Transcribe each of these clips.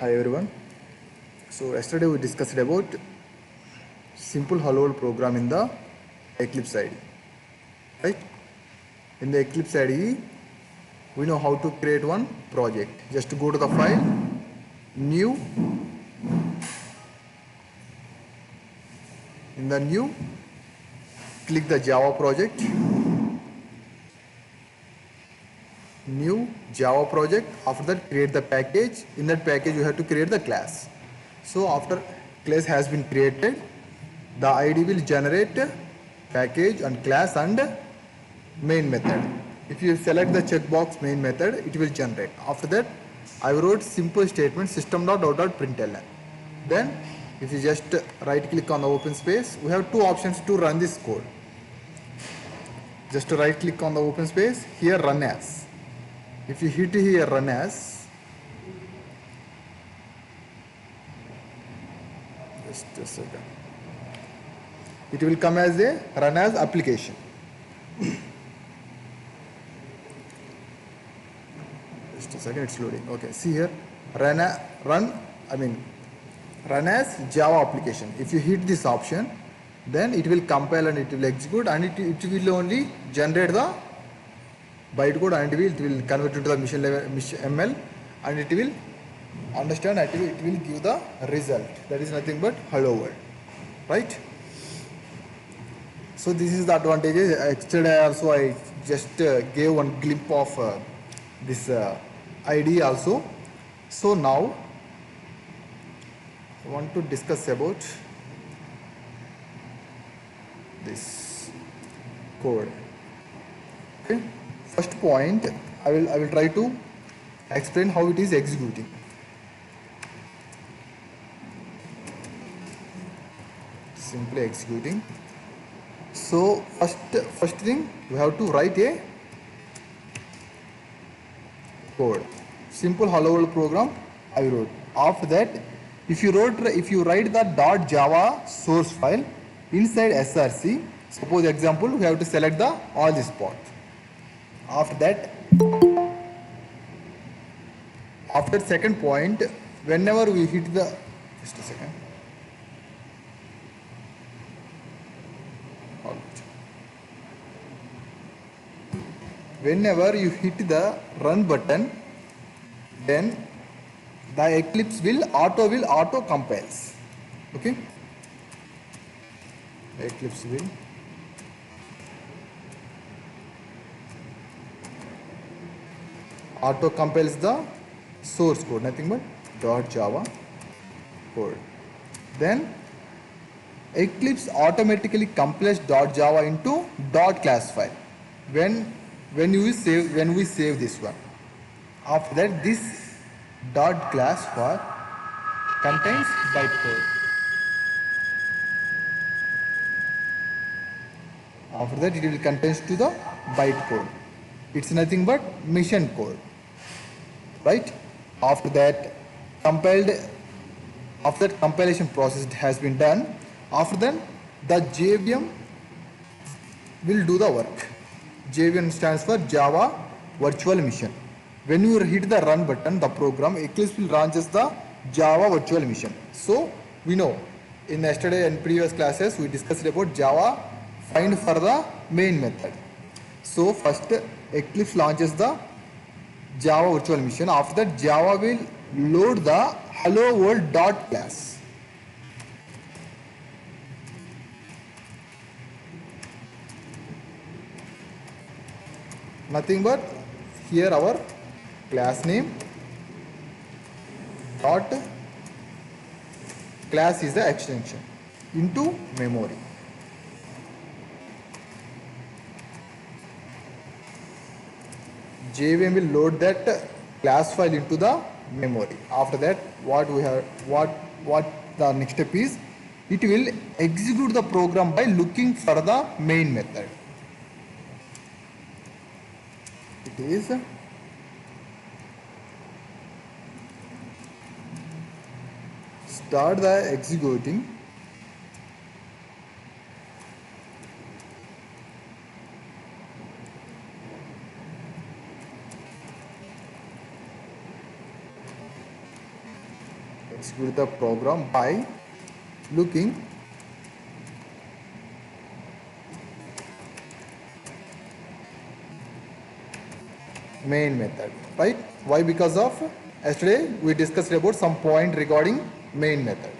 Hi everyone. So yesterday we discussed about simple hello world program in the Eclipse IDE, right? In the Eclipse IDE, we know how to create one project. Just go to the file, new. In the new, click the Java project, new Java project. After that, create the package. In that package, you have to create the class. So after class has been created, the ID will generate package and class and main method. If you select the checkbox main method, it will generate. After that, I wrote simple statement system.out.println. Then, if you just right click on the open space, we have two options to run this code. Just right click on the open space, here run as. If you hit here run as, just a second, it will come as a run as application. Just a second, it's loading. Okay, see here, run as Java application. If you hit this option, then it will compile and it will execute, and it will only generate the bytecode, and it will convert it to the machine level ML, and it will understand, and it will give the result. That is nothing but hello world, right? So this is the advantages. Yesterday also I just gave one glimpse of this idea also. So now I want to discuss about this code. Okay. First point, I will try to explain how it is executing. Simply executing. So first thing, we have to write a code. Simple hello world program I wrote. After that, if you write the .java source file inside src, suppose example, we have to select the all this path. After that, after second point, whenever we hit the, just a second. Whenever you hit the run button, then the Eclipse will auto compiles. Okay? Eclipse will auto compiles the source code, nothing but .java code. Then Eclipse automatically compiles .java into .class file when we save this one. After that, this .class file contains bytecode. After that, it will contains to the bytecode. It's nothing but mission code, right? After that, after that compilation process has been done, after that the JVM will do the work. JVM stands for Java Virtual Mission. When you hit the run button, the program Eclipse will launches the Java Virtual Mission. So we know in yesterday and previous classes we discussed about Java find for the main method. So first Eclipse launches the Java Virtual Mission. After that, Java will load the hello world .class. Nothing but here our class name dot class is the extension into memory. JVM will load that class file into the memory. After that, what the next step is, it will execute the program by looking for the main method. It is start the executing. execute the program by looking main method, right? Why? Because of yesterday we discussed about some point regarding main method.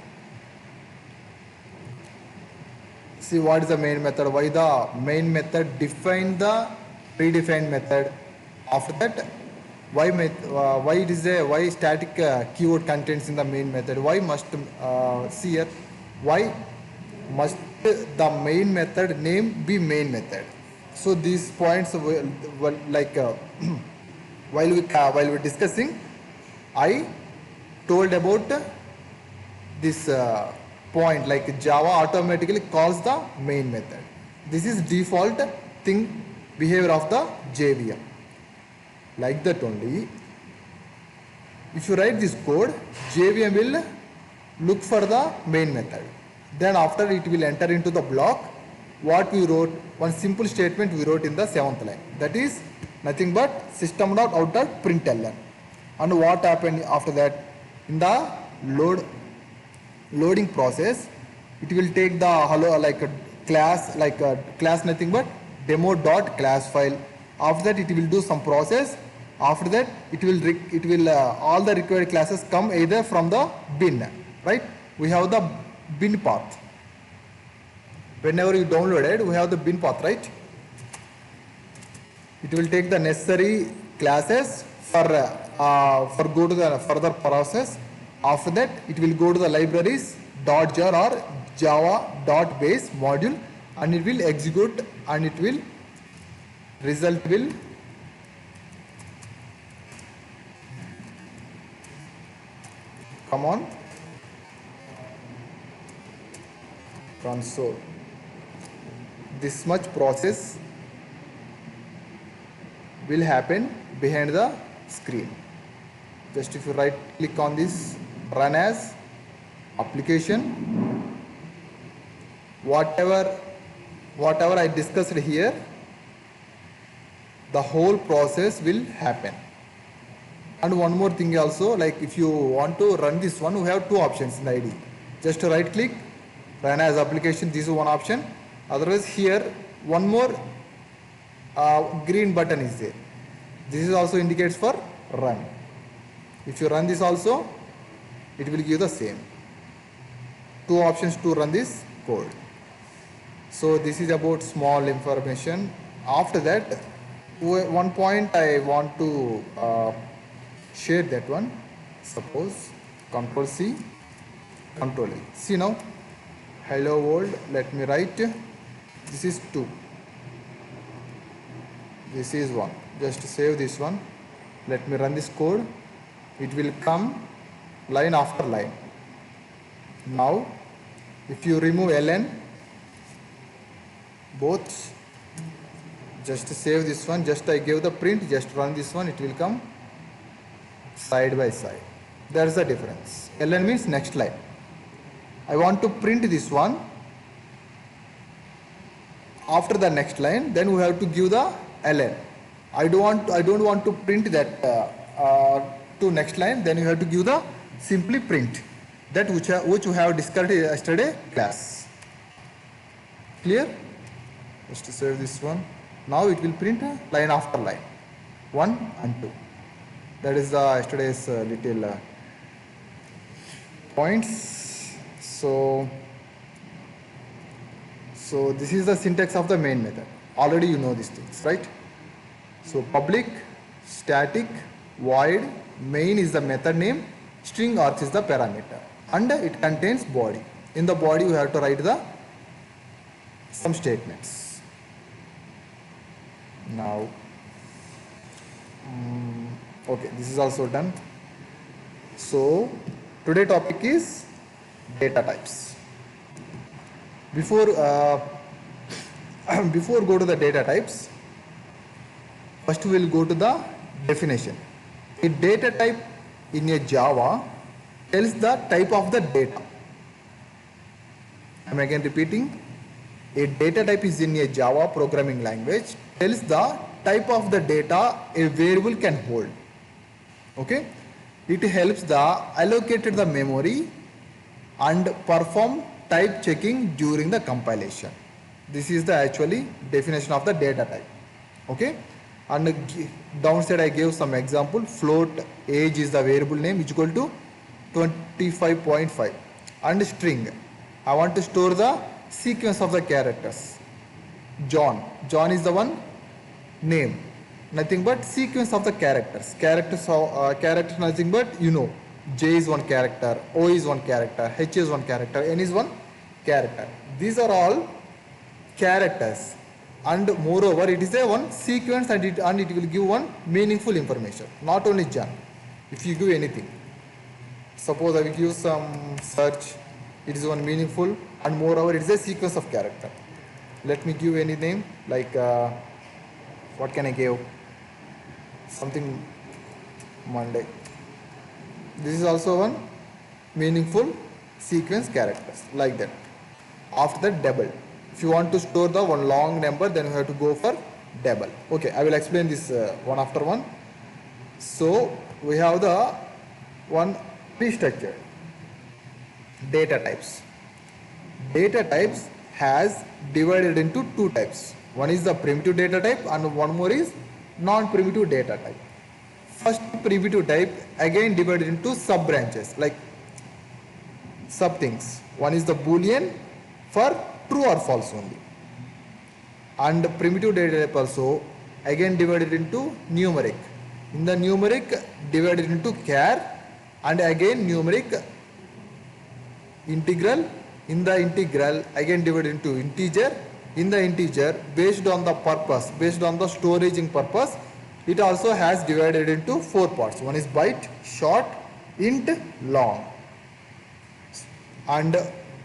See, what is the main method? Why the main method define the predefined method? After that, why it is a why static keyword contains in the main method? Why must see here? Why must the main method name be main method? So these points were like while we discussing, I told about this point like Java automatically calls the main method. This is default thing behavior of the JVM. Like that only, if you write this code, JVM will look for the main method. Then after it will enter into the block what we wrote, one simple statement we wrote in the 7th line. That is nothing but system.out.println. And what happened after that? In the loading process, it will take the hello like a class nothing but demo.class file. After that it will do some process. After that it will all the required classes come either from the bin, right? We have the bin path. Whenever you download it, we have the bin path, right? It will take the necessary classes for go to the further process. After that it will go to the libraries .jar or java.base module, and it will execute, and it will result will come on console. This much process will happen behind the screen. Just if you right click on this, run as application, whatever I discussed here, the whole process will happen. And one more thing also, like if you want to run this one, we have two options in the IDE. Just right click, run as application, this is one option. Otherwise here one more green button is there. This is also indicates for run. If you run this also, it will give the same. Two options to run this code. So this is about small information. After that, one point I want to share that one. Suppose Control C, Control A. See now, hello world. Let me write. This is 2. This is 1. Just save this one. Let me run this code. It will come line after line. Now, if you remove ln, both, just save this one. Just I gave the print. Just run this one. It will come side by side. There is a difference. ln means next line. I want to print this one after the next line. Then we have to give the ln. I don't want to print that to next line. Then you have to give the simply print that which we have discussed yesterday class. Clear? Just to save this one. Now it will print line after line, 1 and 2. That is the yesterday's little points. So this is the syntax of the main method. Already you know these things, right? So public, static, void, main is the method name, string args is the parameter, and it contains body. In the body you have to write the some statements. Now, okay, this is also done. So today topic is data types. Before go to the data types, first we will go to the definition. A data type in a Java tells the type of the data. I am again repeating. A data type is in a Java programming language tells the type of the data a variable can hold. Okay. It helps the allocated the memory and perform type checking during the compilation. This is the actually definition of the data type. Okay, and downside I gave some example. Float age is the variable name which equal to 25.5, and string I want to store the sequence of the characters. John is the one name, nothing but sequence of the characters. Characters nothing but J is one character, O is one character, H is one character, N is one character. These are all characters, and moreover it is a one sequence, and it will give one meaningful information. Not only John, if you give anything, suppose I will give some search, it is one meaningful, and moreover it is a sequence of character. Let me give any name, like what can I give? Something Monday. This is also one meaningful sequence characters, like that. After that, double. If you want to store the one long number, then you have to go for double. Okay, I will explain this one after one. So we have the one pre-structure data types. Data types has divided into two types. One is the primitive data type and one more is non-primitive data type. First primitive type again divided into sub branches, like sub things. One is the Boolean for true or false only. And primitive data type also again divided into numeric. In the numeric divided into char, and again numeric integral. In the integral again divided into integer. In the integer, based on the purpose, based on the storaging purpose, it also has divided into four parts. One is byte, short, int, long. And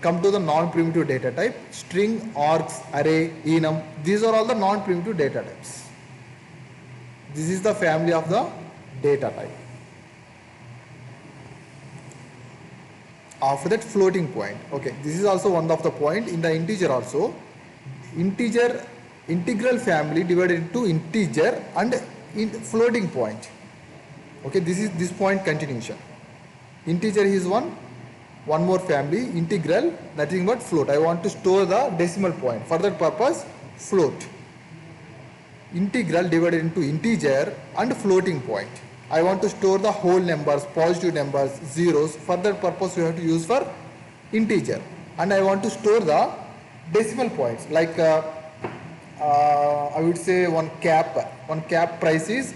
come to the non-primitive data type, string, args, array, enum. These are all the non-primitive data types. This is the family of the data type. After that, floating point. Okay, this is also one of the point. In the integer also, integral family divided into integer and floating point. Okay, this is this point continuation. Integer is one more family, integral, nothing but float. I want to store the decimal point. For that purpose, float. Integral divided into integer and floating point. I want to store the whole numbers, positive numbers, zeros. For that purpose, we have to use for integer. And I want to store the decimal points, like I would say one cap price is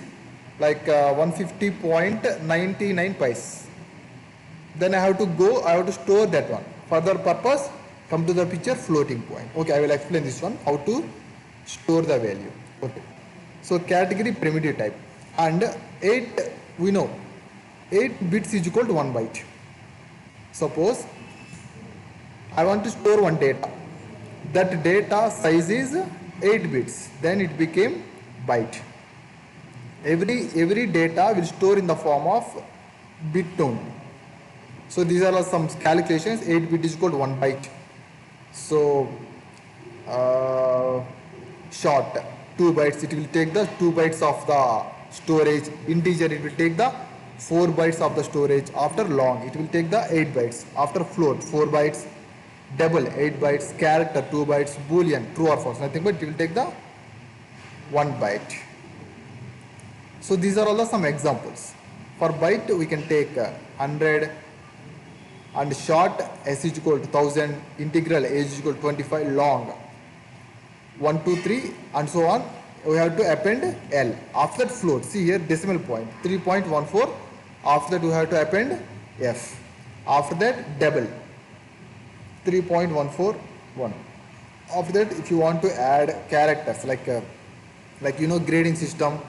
like 150.99 pice. Then I have to store that one. For that purpose, come to the picture, floating point. Okay, I will explain this one, how to store the value. Okay. So category primitive type, and 8 we know 8 bits is equal to 1 byte. Suppose I want to store one data. That data size is 8 bits. Then it became byte. Every data will store in the form of bit only. So these are some calculations. 8 bit is equal to 1 byte. So short 2 bytes. It will take the 2 bytes of the storage. Integer, it will take the 4 bytes of the storage. After long, it will take the 8 bytes. After float, 4 bytes. Double, 8 bytes. Character, 2 bytes. Boolean, true or false, nothing but it will take the 1 byte. So these are all some examples. For byte, we can take 100, and short s is equal to 1000, integral age is equal to 25, long 1, 2, 3, and so on. We have to append L. After that, float. See here, decimal point 3.14. After that, we have to append F. After that, double 3.141. After that, if you want to add characters like grading system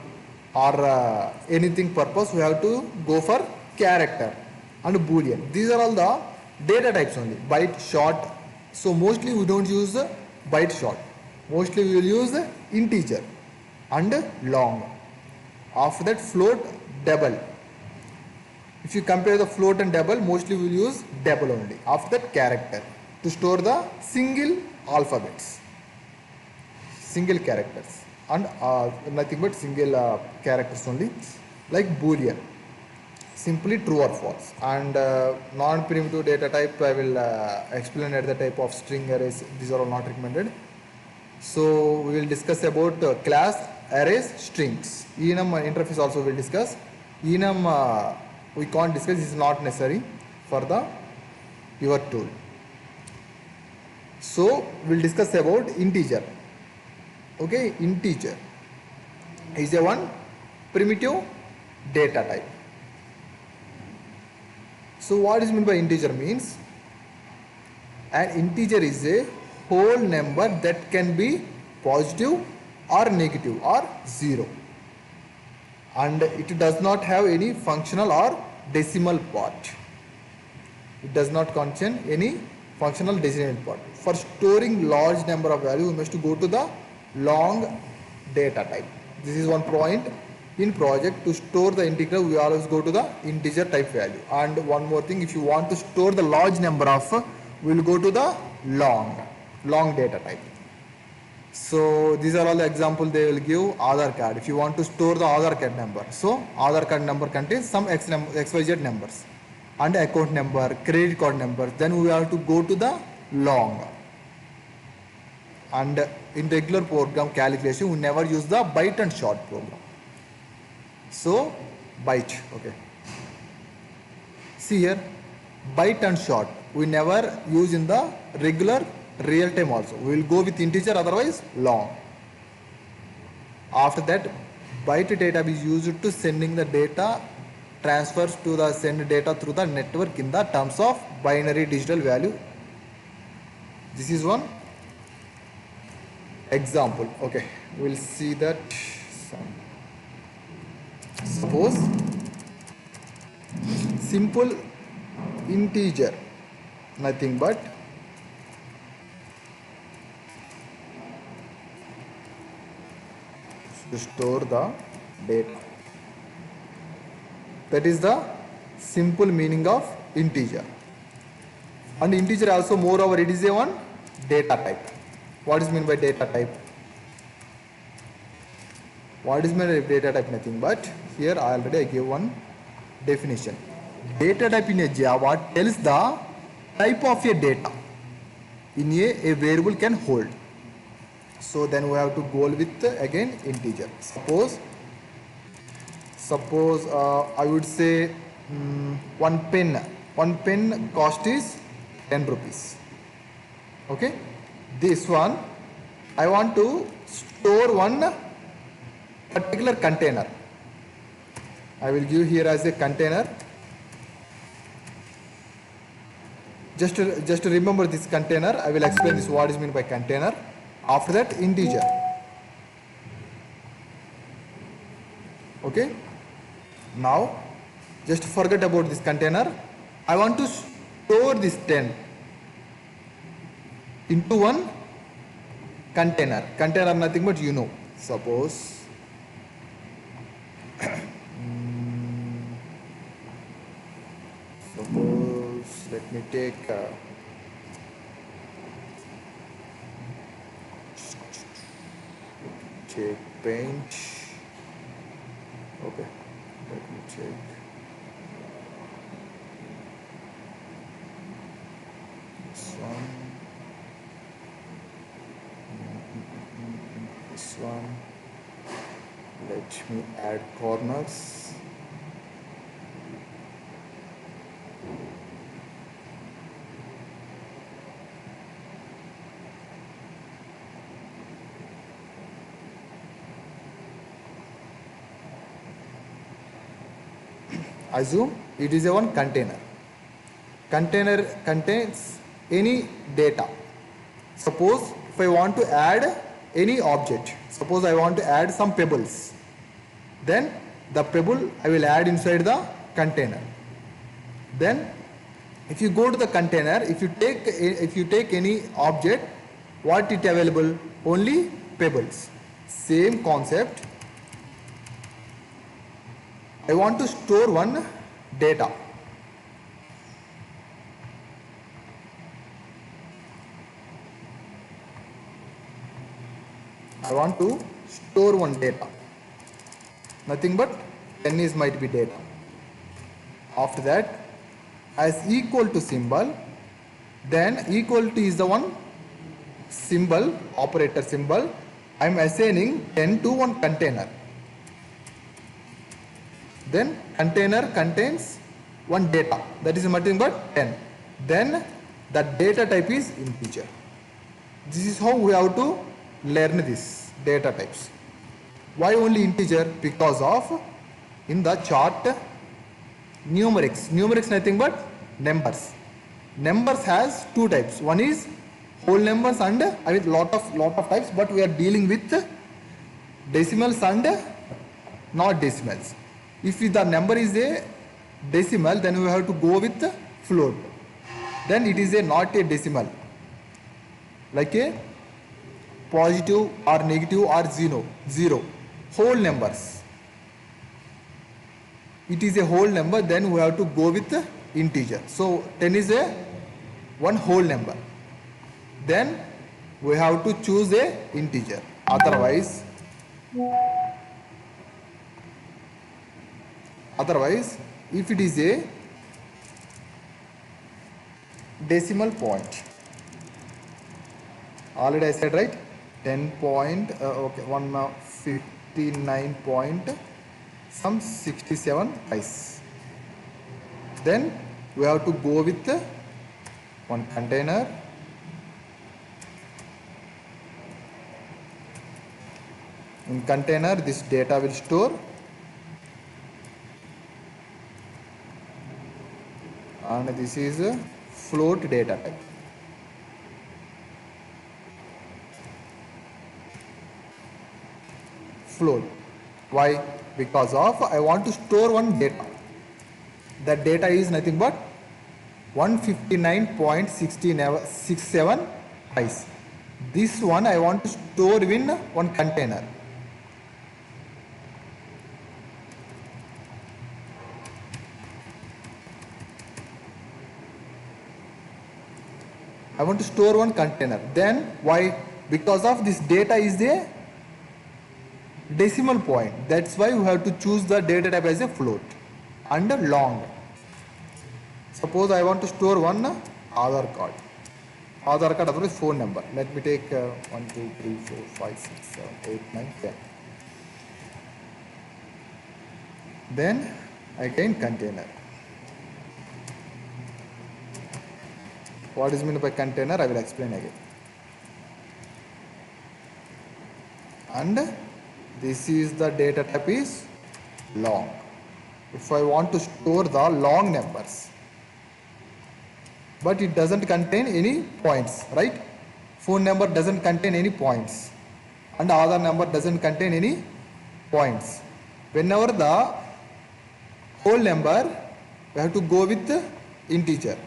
or anything purpose, we have to go for character and Boolean. These are all the data types only. Byte, short. So mostly we don't use byte short. Mostly we will use integer and long. After that, float, double. If you compare the float and double, mostly we will use double only. After that, character, to store the single alphabets, single characters, and nothing but single characters only, like Boolean. simply true or false. And non-primitive data type I will explain at the type of string arrays. These are all not recommended. So we will discuss about class arrays strings. Enum interface also will discuss. Enum we can't discuss, this is not necessary for the your tool. So we'll discuss about integer. Okay, integer is a one primitive data type. So what is meant by integer means an integer is a whole number that can be positive or negative or zero, and it does not have any functional or decimal part. It does not contain any functional decimal part. For storing large number of value, we must go to the long data type. This is one point in project. To store the integer, we always go to the integer type value. And one more thing, if you want to store the large number of, we will go to the long data type. So these are all the examples they will give. Aadhaar card, if you want to store the Aadhaar card number, so Aadhaar card number contains some XYZ numbers, and account number, credit card number, then we have to go to the long. And in regular program calculation, we never use the byte and short program. So byte, okay. See here, byte and short, we never use in the regular real time also. We will go with integer, otherwise long. After that, byte data is used to sending the data, transfers to the send data through the network in the terms of binary digital value. This is one example. Okay, we'll see that. Suppose simple integer, nothing but to store the data. That is the simple meaning of integer. And integer also, moreover, it is a one data type. What is meant by data type? What is meant by data type? Nothing but, here I already gave one definition. Data type in a Java tells the type of a data in a variable can hold. So then we have to go with again integer. Suppose I would say one pen cost is 10 rupees. Okay, this one I want to store one particular container. I will give here as a container. Just to remember this container, I will explain this what is meant by container. After that, integer. Okay, now just forget about this container. I want to store this 10 into one container. Container nothing but suppose let me take paint. Okay, let me check this one. This one. Let me add corners. Assume it is a one container. Container contains any data. Suppose if I want to add any object, suppose I want to add some pebbles, then the pebble I will add inside the container. Then if you go to the container, if you take any object, what it available? Only pebbles. Same concept. I want to store one data. I want to store one data. Nothing but 10 is might be data. After that, as equal to symbol, then equal to is the one symbol, operator symbol. I am assigning 10 to one container. Then container contains one data, that is nothing but 10. Then the data type is integer. This is how we have to learn this data types. Why only integer? Because of in the chart numerics nothing but numbers. Numbers has two types. One is whole numbers and lot of types, but we are dealing with decimals and not decimals. If the number is a decimal, then we have to go with float. Then it is not a decimal, like a positive or negative or zero. Whole numbers. It is a whole number, then we have to go with integer. So 10 is a one whole number. Then we have to choose a integer. Otherwise, if it is a decimal point, already I said, right? 10 point, okay, 159 point some 67 pice. Then we have to go with one container. In container, this data will store, and this is a float data type. Float. Why? Because of I want to store one data. That data is nothing but 159.67 bytes. This one I want to store in one container. I want to store one container. Then why? Because of this data is a decimal point. That's why you have to choose the data type as a float and long. Suppose I want to store one Aadhaar card. Aadhaar card, otherwise phone number. Let me take 1, 2, 3, 4, 5, 6, 7, 8, 9, 10. Then again container. What is meant by container? I will explain again. And this is the data type is long. If I want to store the long numbers, but it doesn't contain any points, right? Phone number doesn't contain any points, and Aadhaar number doesn't contain any points. Whenever the whole number, we have to go with the integer.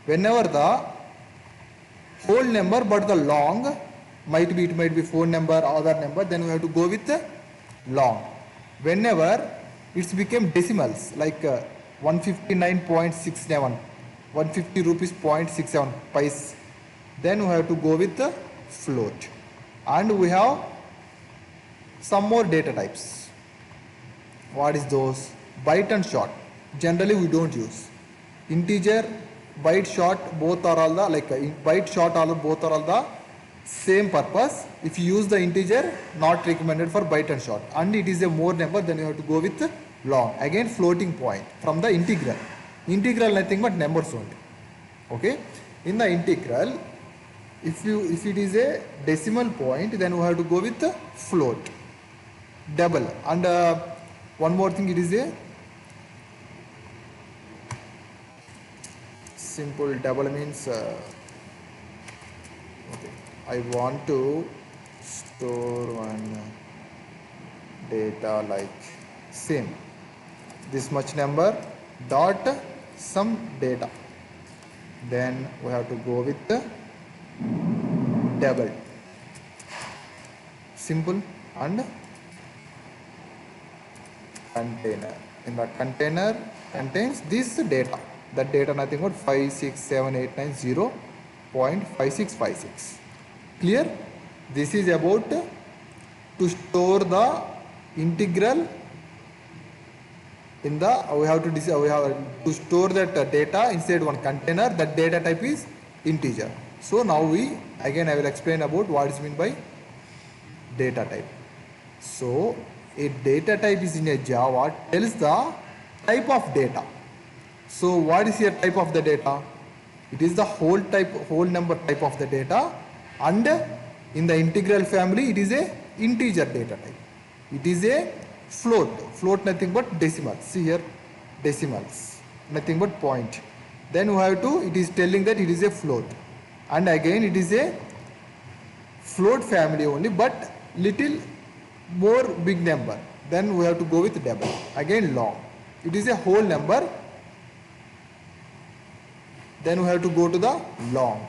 Whenever the whole number but the long, it might be phone number, Aadhaar number, then we have to go with the long. Whenever it's became decimals, like 159.67, 150 rupees 0.67 pice, then we have to go with the float. And we have some more data types. What is those? Byte and short. Generally we don't use. Integer, byte, short, both are all the, like byte, short, both are all the same purpose. If you use the integer, not recommended for byte and short. And it is a more number, then you have to go with the long. Again floating point from the integral. Integral nothing but numbers only. Okay. In the integral, if it is a decimal point, then we have to go with the float. Double. And one more thing, it is a simple double means okay, I want to store one data like same this much number dot some data, then we have to go with the double. Simple. And container. In the container contains this data. That data nothing but 56789.5656. Clear? This is about to store the integral in the we have to store that data inside one container. That data type is integer. So now I will explain about what is meant by data type. So a data type is in a Java tells the type of data. So what is your type of the data? It is the whole number type of the data, and in the integral family it is a integer data type. It is a float nothing but decimals. See here, decimals, nothing but point. Then it is telling that it is a float, and again it is a float family only, but little more big number. Then we have to go with double. Again long. It is a whole number. Then we have to go to the long.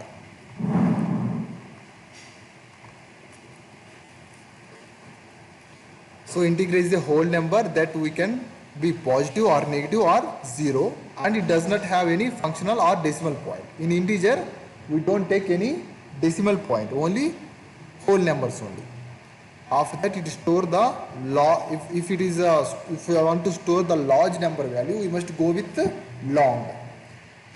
So integer is a whole number that we can be positive or negative or zero, and it does not have any functional or decimal point. In integer, we don't take any decimal point, only whole numbers only. After that, it store the if we want to store the large number value, we must go with long.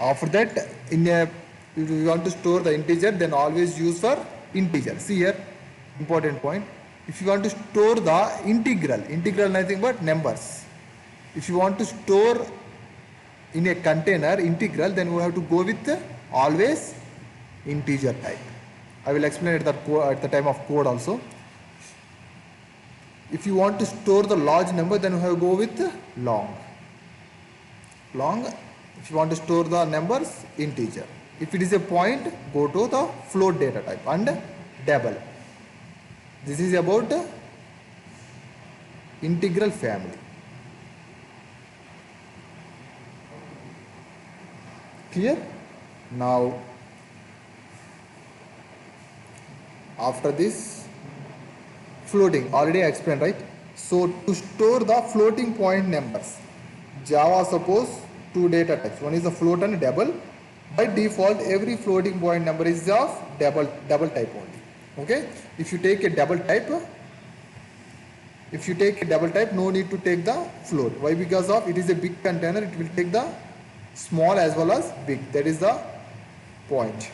After that, if we want to store the integer, then always use for integer. See here, important point. If you want to store the integral nothing but numbers. If you want to store in a container integral, then we have to go with always integer type. I will explain it at the time of code also. If you want to store the large number, then we have to go with long. If you want to store the numbers, integer. If it is a point, go to the float data type and double. This is about integral family. Clear? Now, after this, floating, already I explained, right? So to store the floating point numbers, Java suppose two data types. One is a float and double. By default, every floating point number is of double type only. Okay? If you take a double type, no need to take the float. Why? Because of it is a big container, it will take the small as well as big. That is the point.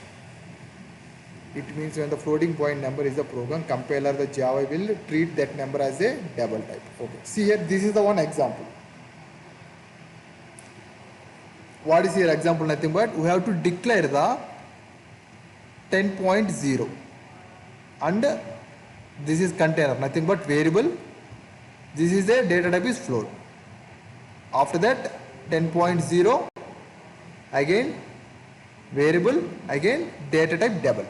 It means when the floating point number is the program, compiler, the Java will treat that number as a double type. Okay. See here, this is the one example. What is your example? Nothing but we have to declare the 10.0, and this is container, nothing but variable. This is the data type is float. After that 10.0, again variable, again data type double.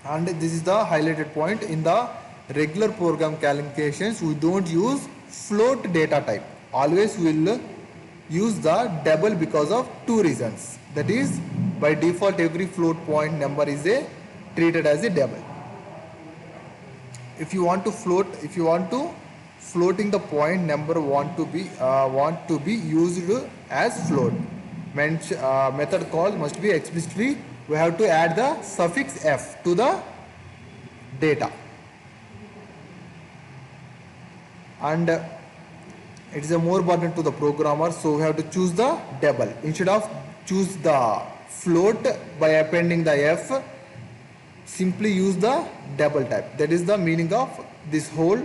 And this is the highlighted point. In the regular program calculations, we don't use float data type. Always we will use the double because of two reasons. That is, by default every float point number is treated as a double. If you want to floating the point number want to be used as float, method call must be explicitly, we have to add the suffix f to the data, and it is a more burden to the programmer, so we have to choose the double instead of choose the float by appending the f. Simply use the double type. That is the meaning of this whole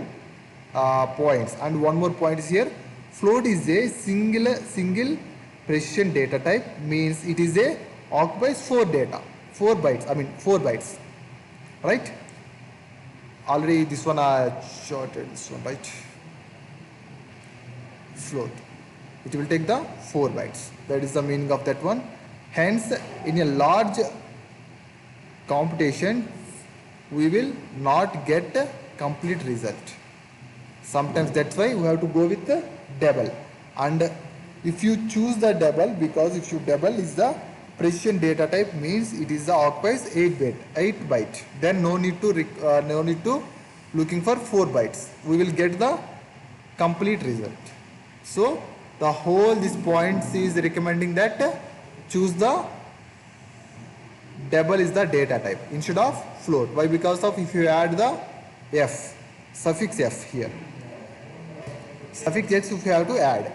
points. And one more point is here, float is a single precision data type, means it is a occupies 4 bytes, right? Already this one I shorted this one, right? Float, it will take the 4 bytes. That is the meaning of that one. Hence, in a large computation, we will not get a complete result. Sometimes that's why we have to go with the double. And if you choose the double, because if you double is the precision data type, means it is the occupies 8 byte. Then no need to looking for 4 bytes. We will get the complete result. So the whole this points is recommending that choose the double is the data type instead of float. Why? Because of if you add the f, suffix f here. suffix x if you have to add,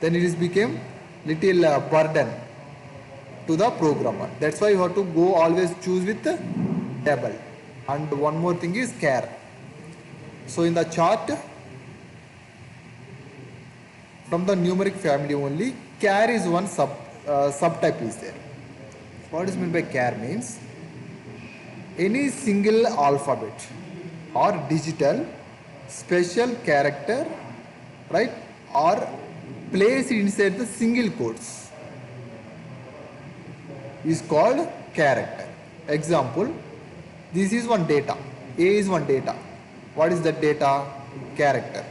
then it is became little burden to the programmer. That's why you have to go always choose with double. And one more thing is char. So in the chart, from the numeric family only, char is one subtype is there. What is meant by char means any single alphabet or digital special character, right, or placed inside the single quotes is called character. Example, this is one data. A is one data. What is that data? Character.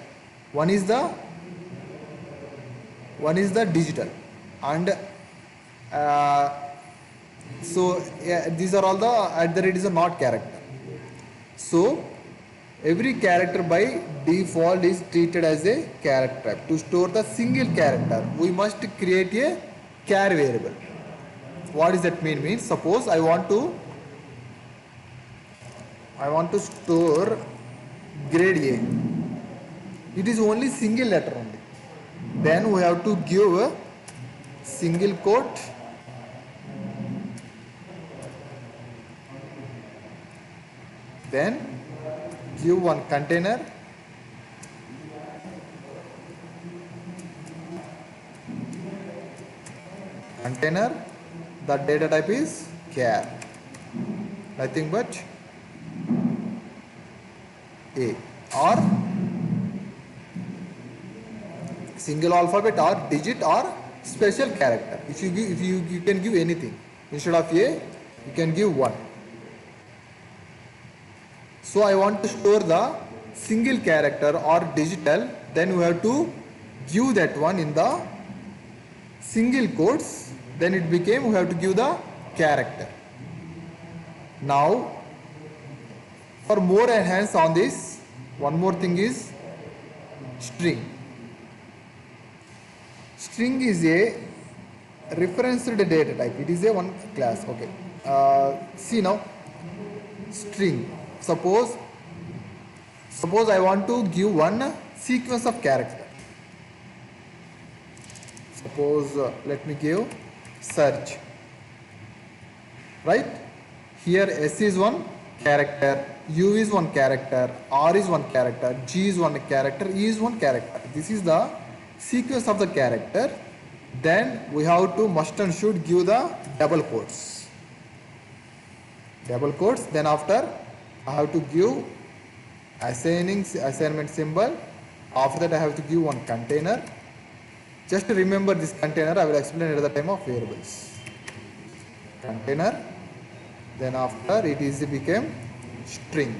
One is the digital, and so these are all the at the rate is a not character. So every character by default is treated as a character type. To store the single character, we must create a char variable. What does that mean? Means suppose I want to store grade A. It is only single letter only. Then we have to give a single quote, then give one container, the data type is char, nothing but A, or single alphabet or digit or special character. If you can give anything instead of A, you can give 1. So I want to store the single character or digital, then we have to give that one in the single quotes, then it became we have to give the character. Now for more enhance on this, one more thing is string. String is a referenced data type. It is a one class. Okay. See now, string. Suppose I want to give one sequence of character. Suppose let me give search. Right? Here S is one character, U is one character, R is one character, G is one character, E is one character. This is the sequence of the character. Then we have to must and should give the double quotes. Then after I have to give assignment symbol. After that I have to give one container. Just to remember this container, I will explain at the time of variables. Container. Then after it is became string.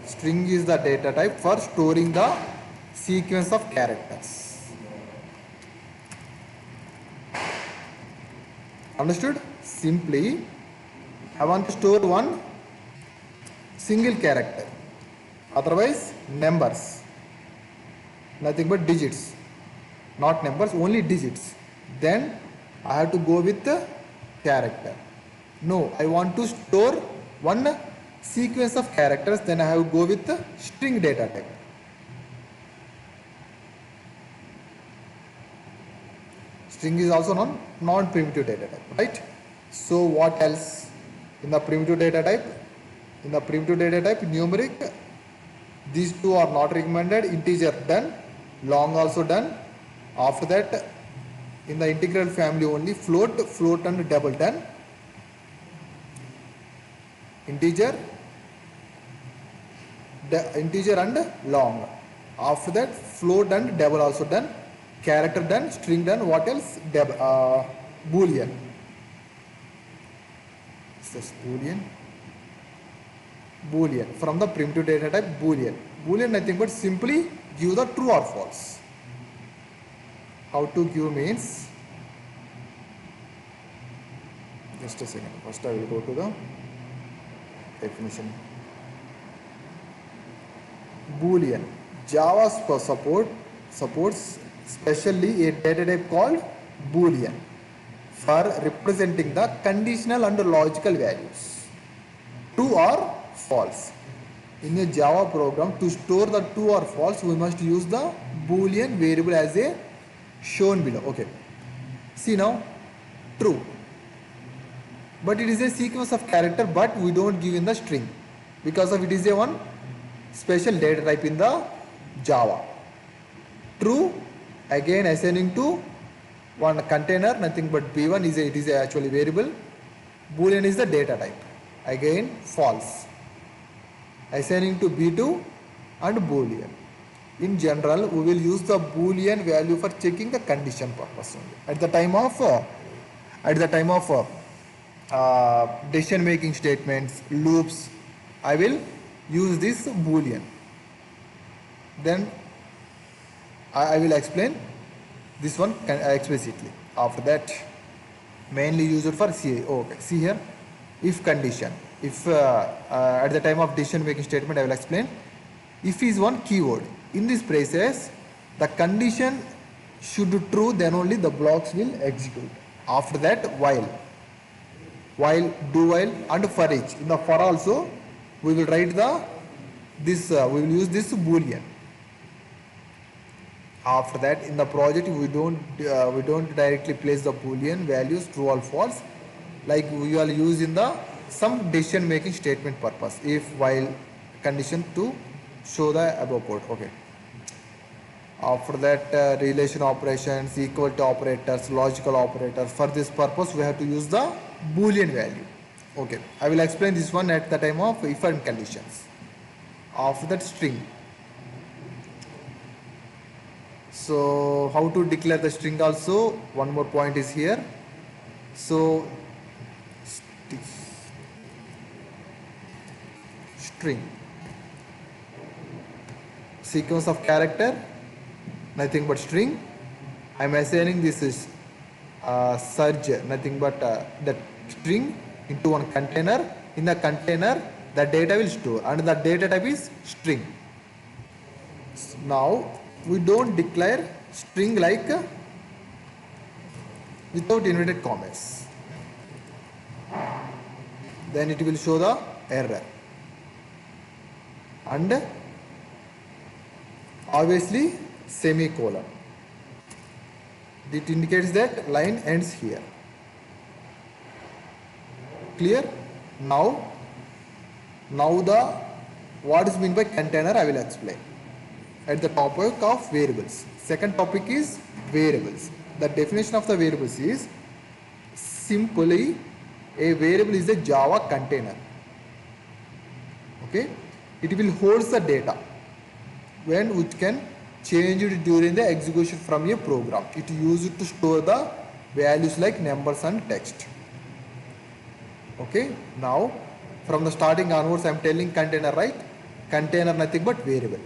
String is the data type for storing the sequence of characters. Understood? Simply, I want to store one single character, otherwise numbers, nothing but digits, not numbers, only digits. Then I have to go with the character. No, I want to store one sequence of characters, then I have to go with the string data type. String is also non-primitive data type, right? So what else in the primitive data type? In the primitive data type, numeric, these two are not recommended. Integer done, long also done. After that, in the integral family only, float and double done. Integer and long. After that, float and double also done. Character done, string done. What else? Boolean. This Boolean from the primitive data type. Boolean nothing but simply give the true or false. How to give means, just a second, first I will go to the definition. Boolean. Java supports specially a data type called Boolean for representing the conditional and logical values, true or false. In a Java program, to store the true or false, we must use the Boolean variable as a shown below. Okay. See now, true. But it is a sequence of character, but we don't give in the string because of it is a one special data type in the Java. True, again assigning to one container, nothing but b1 is it is a actually variable. Boolean is the data type. Again false, assigning to b2 and Boolean. In general, we will use the Boolean value for checking the condition purpose only. At the time of decision making statements, loops, I will use this Boolean. Then I will explain this one explicitly. After that, mainly use it for CA. Okay, see here, if condition. If at the time of decision making statement, I will explain. If is one keyword. In this process, the condition should be true, then only the blocks will execute. After that, while, do while, and for each. In the for also, we will write we will use this Boolean. After that, in the project, we don't directly place the Boolean values true or false, like we will use in the some decision making statement purpose. If while condition to show the above code. Okay. After that, relation operations, equal to operators, logical operators. For this purpose, we have to use the Boolean value. Okay, I will explain this one at the time of if and conditions. After that, string. So how to declare the string also, one more point is here. So string, sequence of character, nothing but string. I am assigning this is surge, nothing but that string into one container. In the container, the data will store and the data type is string. Now we don't declare string like without inverted commas, then it will show the error, and obviously semicolon, it indicates that line ends here. Clear? Now the what is meant by container I will explain at the topic of variables. Second topic is variables. The definition of the variables is simply a variable is a Java container. Okay, it will hold the data when which can change it during the execution from a program. It used to store the values like numbers and text. Okay, now from the starting onwards I am telling container, right? Container nothing but variable.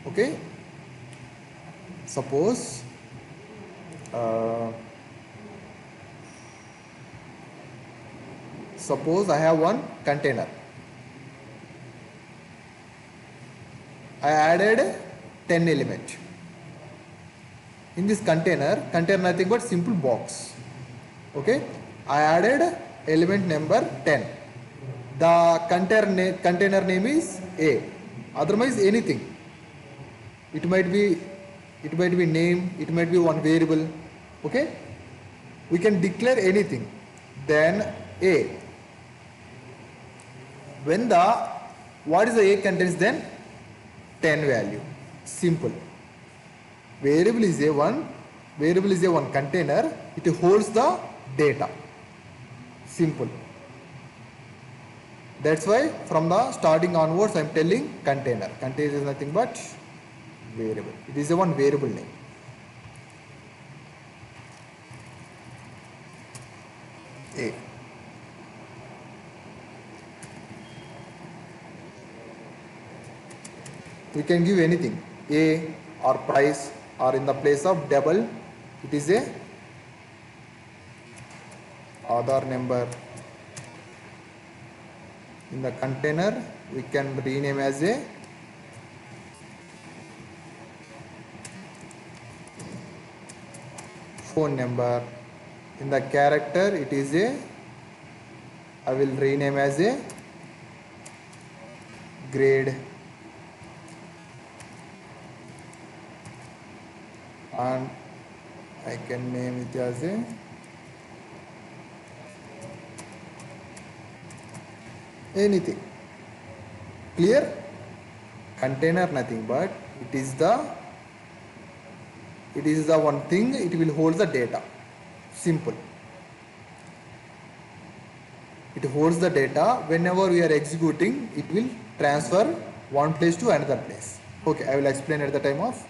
Okay, suppose I have one container. I added 10 element. In this container nothing but simple box. Okay, I added element number 10. The container name is A. Otherwise anything. It might be name, it might be one variable. Okay, we can declare anything. Then A. When what is the A contains, then 10 value. Simple. Variable is a one container. It holds the data. Simple. That's why from the starting onwards I am telling container. Container is nothing but variable. It is a one variable name. A. We can give anything, A or price, or in the place of double it is a Aadhaar number. In the container we can rename as a phone number. In the character it is a, I will rename as a grade, and I can name it as a anything. Clear? Container nothing but it is the one thing, it will hold the data. Simple. It holds the data. Whenever we are executing, it will transfer one place to another place. Okay, I will explain at the time of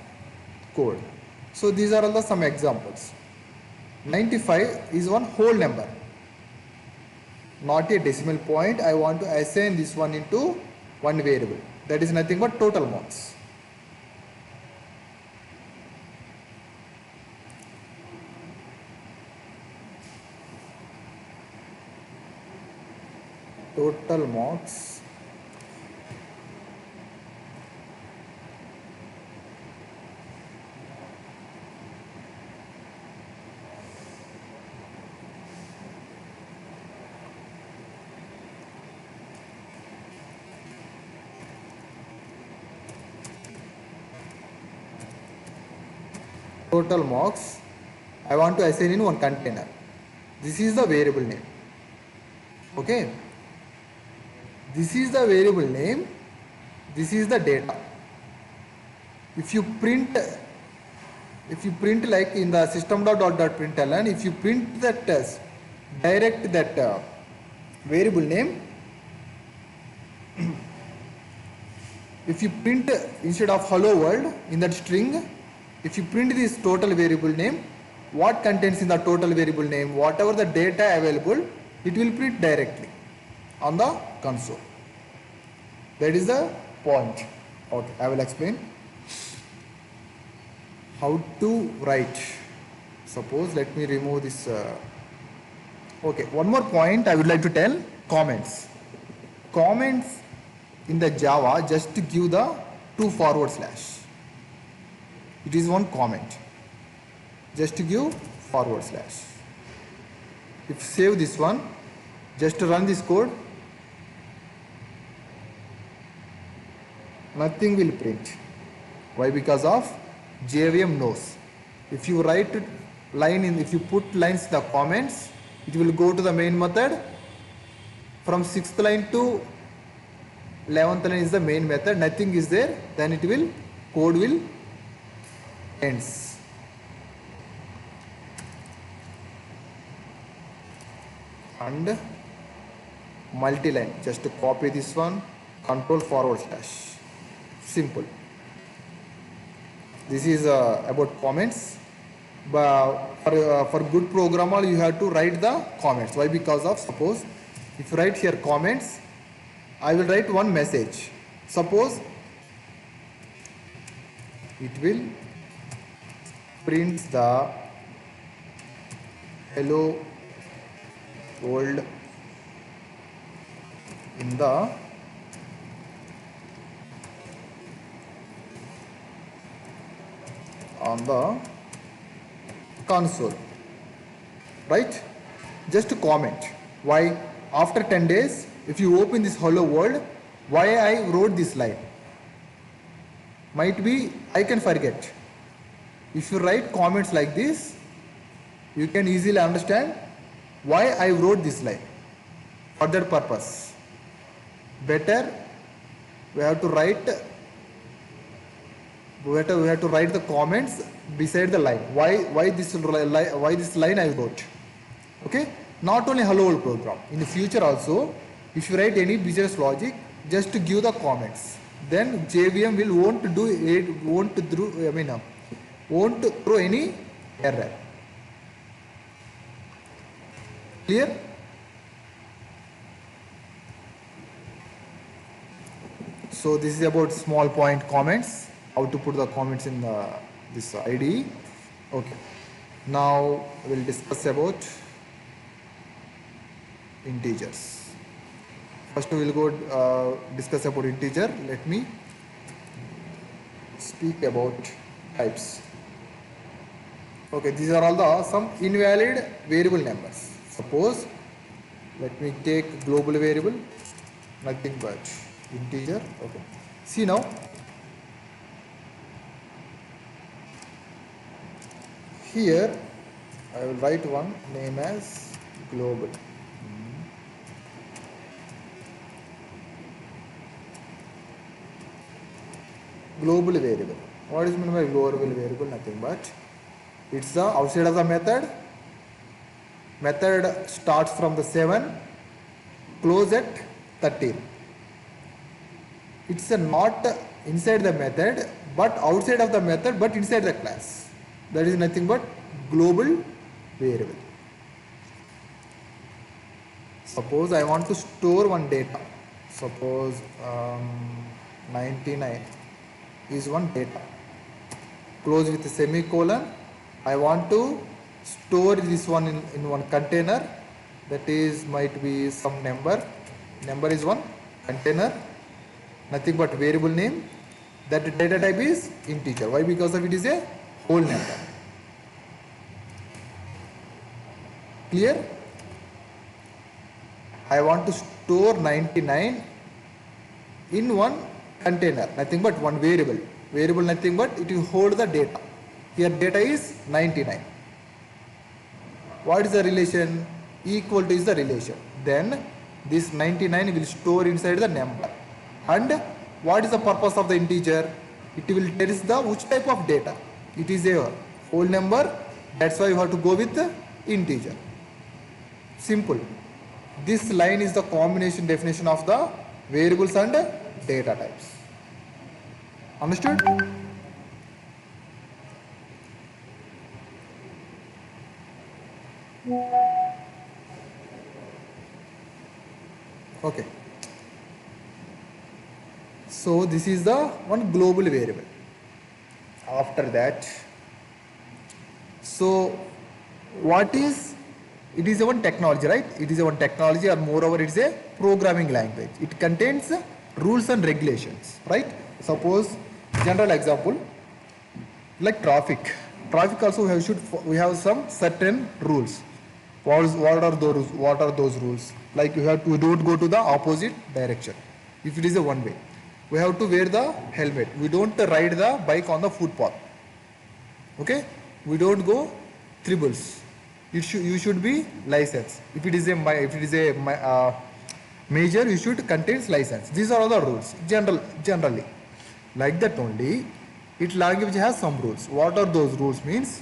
code. So these are all the some examples. 95 is one whole number, not a decimal point. I want to assign this one into one variable. That is nothing but total marks. Total marks. Total marks. I want to assign in one container. This is the variable name. Okay. This is the variable name. This is the data. If you print like in the system.out.println, if you print that direct that variable name, if you print instead of hello world in that string, if you print this total variable name, what contains in the total variable name, whatever the data available, it will print directly on the console. That is the point. Okay, I will explain how to write. Suppose let me remove this. Okay, one more point I would like to tell. Comments. Comments in the Java just to give the 2 forward slash. It is one comment. Just to give forward slash. If save this one, just to run this code, nothing will print. Why? Because of JVM knows. If you write line in, if you put lines in the comments, it will go to the main method. From 6th line to 11th line is the main method. Nothing is there. Then it will, code will ends. And multi-line. Just to copy this one, control forward slash. Simple. This is about comments. But for good programmer, you have to write the comments. Why? Because of, suppose if you write here comments, I will write one message. Suppose it will print the hello world in the on the console, right? Just to comment. Why? After 10 days, if you open this hello world, why I wrote this line? Might be I can forget. If you write comments like this, you can easily understand why I wrote this line. For that purpose, better we have to write the comments beside the line. Why this line I wrote? Okay. Not only hello world program. In the future also, if you write any business logic, just to give the comments, then JVM will won't throw any error. Clear? So this is about small point comments. How to put the comments in this IDE. Okay. Now we'll discuss about integers. First we will go discuss about integer. Let me speak about types. Okay, these are all the some invalid variable numbers. Suppose let me take global variable, nothing but integer. Okay, see now here I will write one name as global. Global variable. What is meant by global variable? Nothing but it's the outside of the method. Method starts from the 7, close at 13. It's not inside the method but outside of the method but inside the class. That is nothing but global variable. Suppose I want to store one data. Suppose 99 is one data. Close with a semicolon. I want to store this one in one container. That is might be some number. Number is one container. Nothing but variable name. That data type is integer. Why? Because of it is a whole number. Clear? I want to store 99 in one container, nothing but one variable. Variable nothing but it will hold the data. Here data is 99. What is the relation? Equal to is the relation. Then this 99 will store inside the number. And what is the purpose of the integer? It will tell us the which type of data. It is a whole number. That's why you have to go with the integer. Simple. This line is the combination definition of the variables and data types. Understood? Okay. So this is the one global variable. After that, so what is, it is a one technology, right? It is a one technology, or moreover it is a programming language. It contains rules and regulations, right? Suppose general example like traffic. Traffic also we have some certain rules. What are those rules? Like we don't go to the opposite direction. If it is a one way, we have to wear the helmet. We don't ride the bike on the footpath. Okay? We don't go tribbles. You should be licensed. If it is a major, you should contains license. These are all the rules generally. Like that only, its language has some rules. What are those rules? Means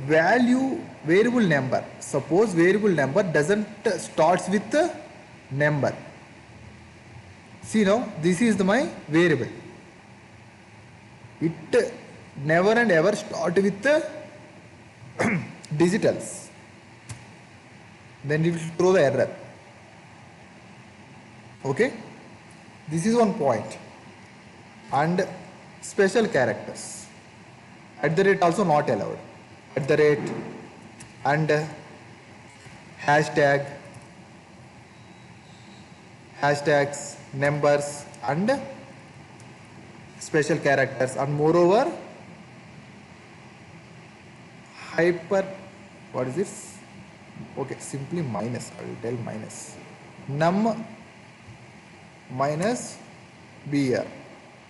value variable number. Suppose variable number doesn't starts with the number. See now, this is my variable. It never and ever start with the digitals. Then it will throw the error. Okay? This is one point. And special characters. At the rate also not allowed. At the rate and hashtag, hashtags, numbers and special characters, and moreover hyper, what is this? Okay, simply minus, I will tell minus. Num minus br.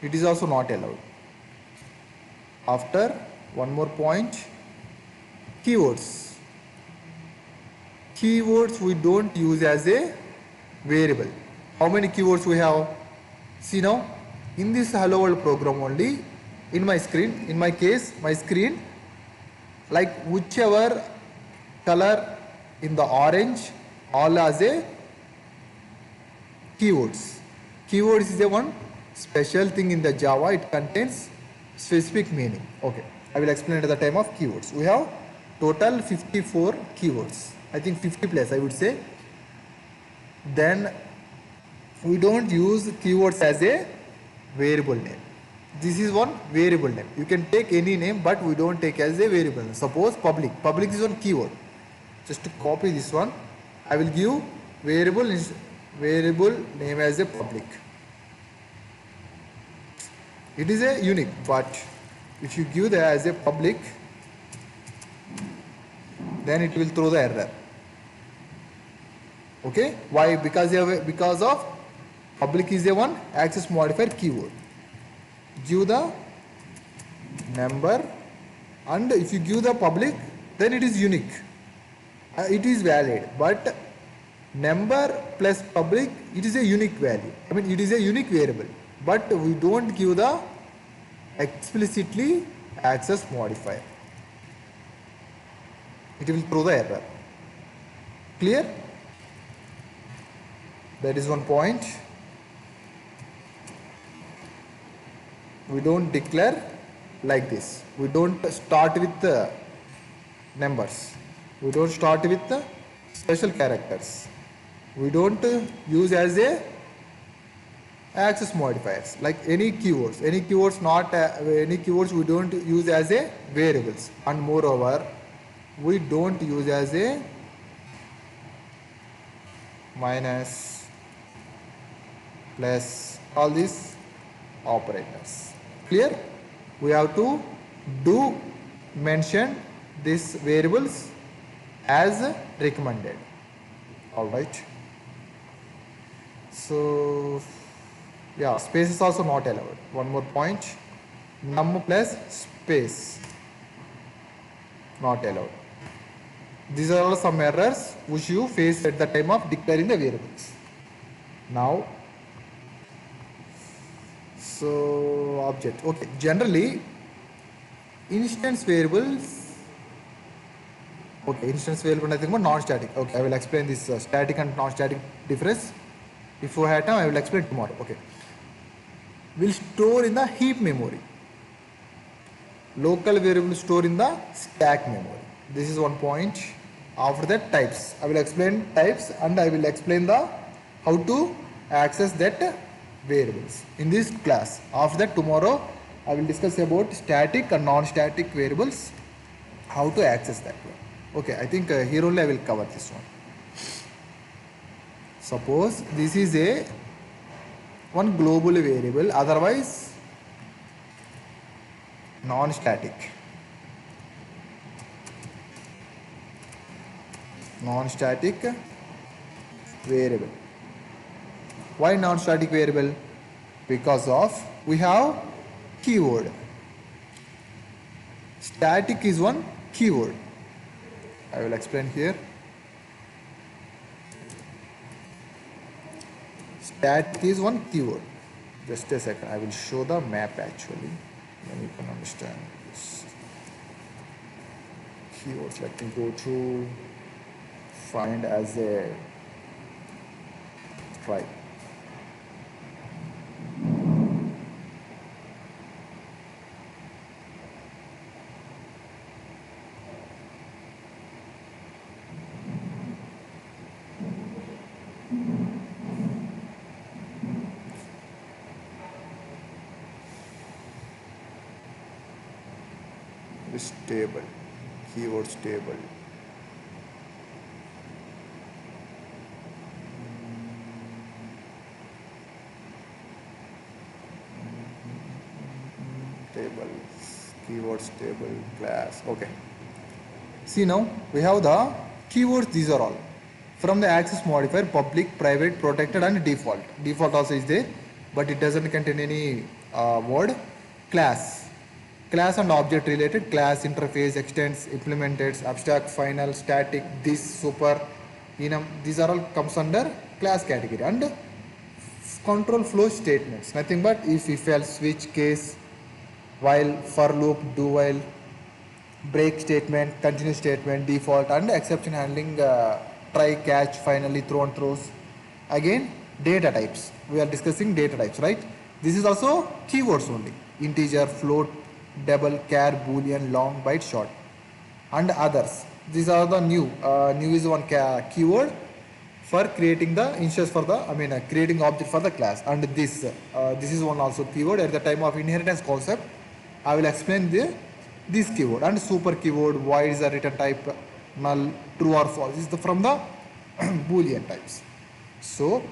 It is also not allowed. After, one more point, keywords. Keywords we don't use as a variable. How many keywords we have? See now, in this hello world program only, in my case, my screen, like whichever color in the orange, all as a keywords. Keywords is a one special thing in the Java. It contains specific meaning. Okay, I will explain at the time of keywords. We have total 54 keywords. I think 50 plus I would say. Then we don't use keywords as a variable name. This is one variable name. You can take any name, but we don't take as a variable name. Suppose public. Public is one keyword. Just to copy this one, I will give variable name as a public. It is a unique, but if you give that as a public, then it will throw the error. Okay, why? Because of public is a one access modifier keyword. Give the number, and if you give the public, then it is unique. It is valid, but number plus public, it is a unique value. I mean, it is a unique variable, but we don't give the explicitly access modifier. It will throw the error. Clear? That is one point. We don't declare like this. We don't start with the numbers. We don't start with the special characters. We don't use as a access modifiers like any keywords. Any keywords not any keywords we don't use as a variables, and moreover we don't use as a minus, plus, all these operators. Clear? We have to do mention these variables as recommended. All right. So yeah, space is also not allowed. One more point. Num plus space not allowed. These are all some errors which you face at the time of declaring the variables. Now, so object. Okay, generally instance variables. Okay, instance variable nothing but non-static. Okay, I will explain this static and non-static difference. If you have time, I will explain tomorrow. Okay, will store in the heap memory. Local variable store in the stack memory. This is one point. After that, types. I will explain types and I will explain the how to access that variables in this class. After that, tomorrow I will discuss about static and non-static variables, how to access that one. Okay, I think here only I will cover this one. Suppose this is a one global variable, otherwise non-static. Non-static variable. Why non-static variable? Because of we have keyword. Static is one keyword. I will explain here. Static is one keyword. Just a second, I will show the map actually, then you can understand this. Keywords, let me go to find as a try. This table, keywords table. Tables, keywords table, class. Okay. See now, we have the keywords, these are all. From the access modifier, public, private, protected and default. Default also is there, but it doesn't contain any word. Class. Class and object related, class, interface, extends, implemented, abstract, final, static, this, super, enum, these are all comes under class category. And control flow statements, nothing but if else, switch, case, while, for loop, do while, break statement, continue statement, default and exception handling, try, catch, finally, throw and throws. Again, data types. We are discussing data types, right? This is also keywords only. Integer, float, double, char, boolean, long, byte, short and others. These are the new. New is one keyword for creating the instance for the, creating object for the class. And this is one also keyword. At the time of inheritance concept, I will explain this keyword. And super keyword, void is a return type, null, true or false is from the boolean types. So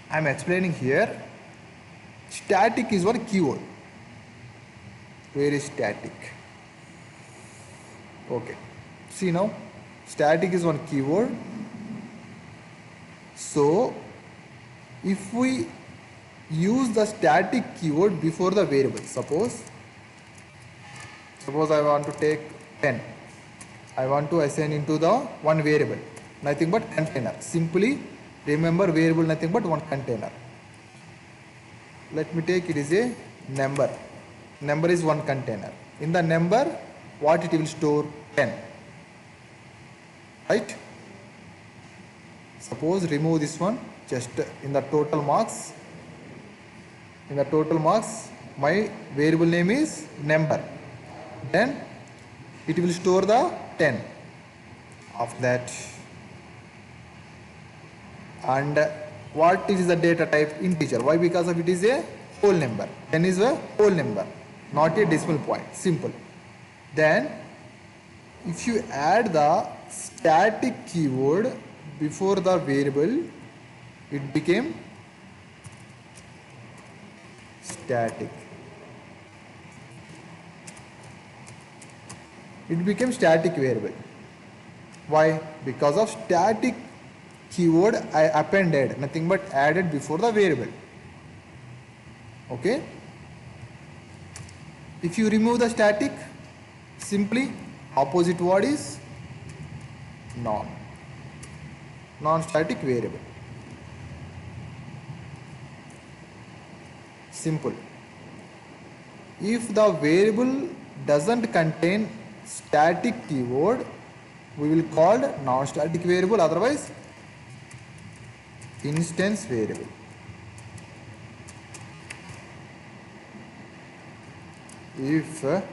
I am explaining here. Static is one keyword. Where is static? Okay. See now, static is one keyword. So if we use the static keyword before the variable, suppose I want to take 10, I want to assign into the one variable, nothing but container. Simply remember variable nothing but one container. Let me take it is a number. Number is one container. In the number, what it will store? 10. Right? Suppose remove this one, just in the total marks. In the total marks, my variable name is number. Then it will store the 10 of that. And what is the data type? Integer. Why? Because of it is a whole number. 10 is a whole number, not a decimal point. Simple. Then if you add the static keyword before the variable, it became static. It became static variable. Why? Because of static keyword I appended, nothing but added before the variable. Okay? If you remove the static, simply opposite word is non-static variable. Simple. If the variable doesn't contain static keyword, we will call non-static variable, otherwise instance variable. If a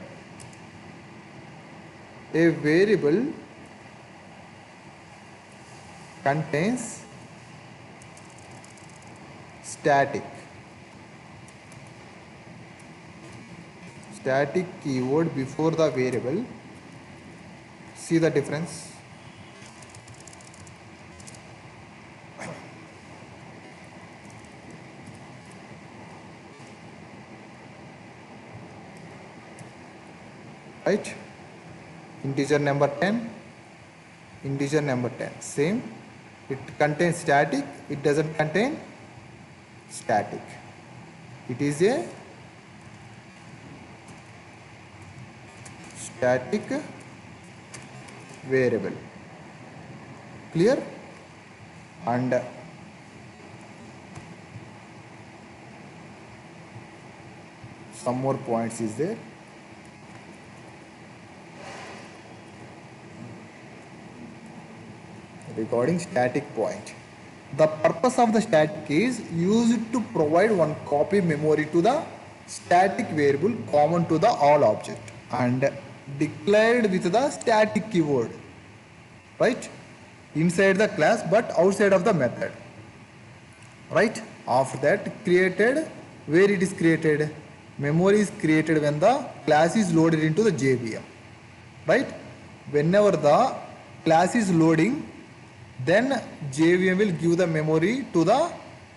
variable contains static keyword before the variable, see the difference. Right? Integer number 10, integer number 10, same. It contains static, it doesn't contain static. It is a static variable. Clear? And some more points is there. Regarding static point, the purpose of the static is used to provide one copy memory to the static variable common to the all object and declared with the static keyword, right, inside the class but outside of the method. Right? After that, created, where it is created? Memory is created when the class is loaded into the JVM. Right? Whenever the class is loading, then JVM will give the memory to the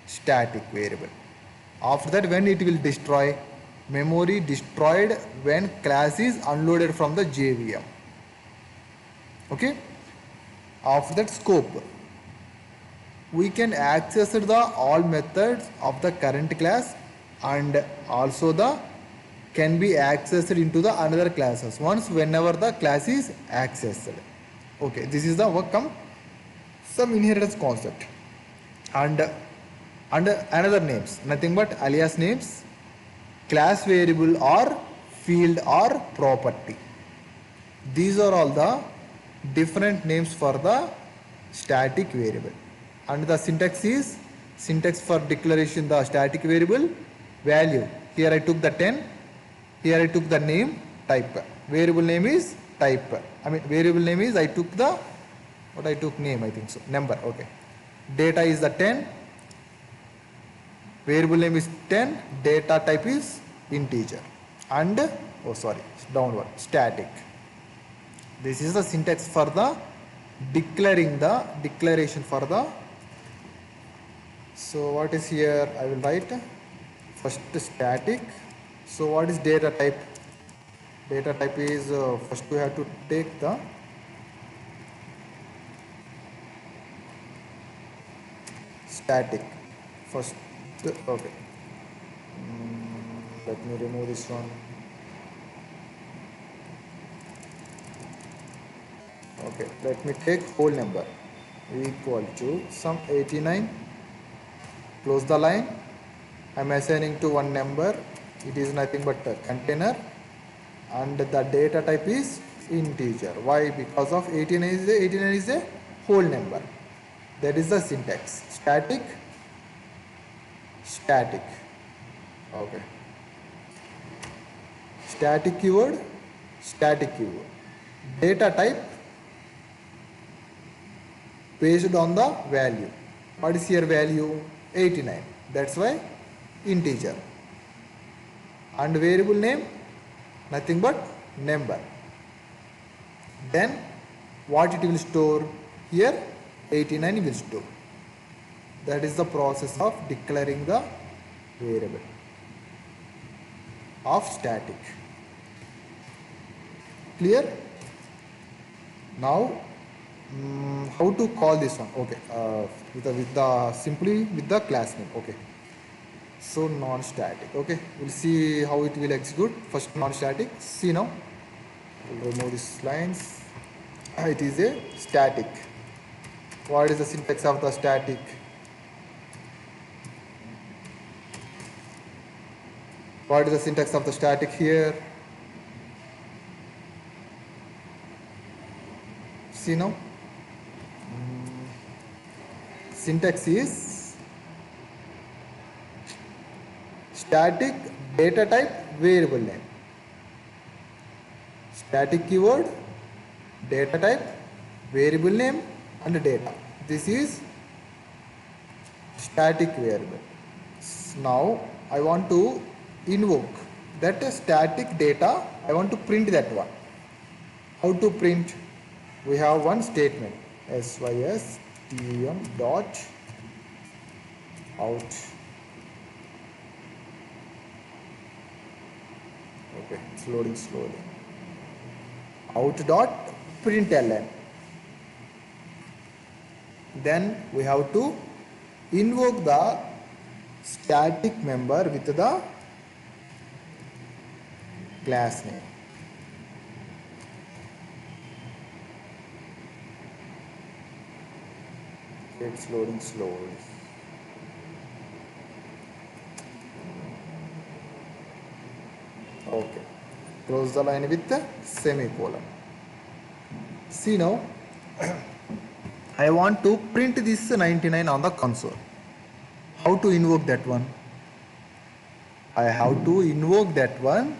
static variable. After that, when it will destroy, memory destroyed when class is unloaded from the JVM. Okay? After that, scope. We can access the all methods of the current class and also the can be accessed into the another classes once whenever the class is accessed. Okay, this is the outcome. Some inheritance concept and another names, nothing but alias names, class variable or field or property. These are all the different names for the static variable. And the syntax is syntax for declaration the static variable value. Here I took the 10, here I took the name type. Variable name is type. Variable name is I took the what I took name, I think so, number. Okay, data is the 10, variable name is 10, data type is integer, and downward static. This is the syntax for the declaring the declaration for the. So what is here? I will write first static. So what is data type? Data type is first we have to take the static. First, okay. Let me remove this one. Okay, let me take whole number equal to some 89. Close the line. I'm assigning to one number. It is nothing but a container, and the data type is integer. Why? Because of 89 is a whole number. That is the syntax. Static, static. Okay. Static keyword, static keyword. Data type based on the value. What is here value? 89. That's why integer. And variable name, nothing but number. Then what it will store? Here 89 will store. That is the process of declaring the variable of static. Clear? Now how to call this one? Okay, simply with the class name. Okay, so non-static. Okay, we'll see how it will execute. First non-static. See now, we'll remove these lines. It is a static. What is the syntax of the static? What is the syntax of the static here? See now, syntax is static data type variable name. Static keyword, data type, variable name and data. This is static variable. Now I want to invoke that static data. I want to print that one. How to print? We have one statement, sys.tm dot out. Okay, it's loading slowly. Out dot println. Then we have to invoke the static member with the class name. It's loading slowly. Okay, close the line with the semicolon. See now, I want to print this 99 on the console. How to invoke that one? I have to invoke that one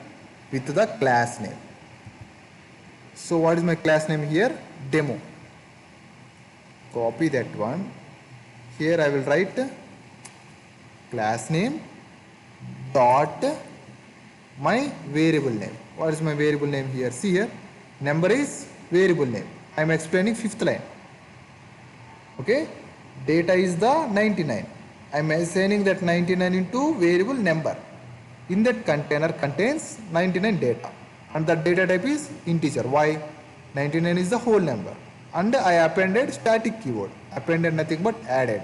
with the class name. So what is my class name here? Demo. Copy that one. Here I will write class name dot my variable name. What is my variable name here? See here, number is variable name. I am explaining fifth line. Okay, data is the 99. I am assigning that 99 into variable number. In that container contains 99 data, and the data type is integer. Why? 99 is the whole number. And I appended static keyword. Appended nothing but added.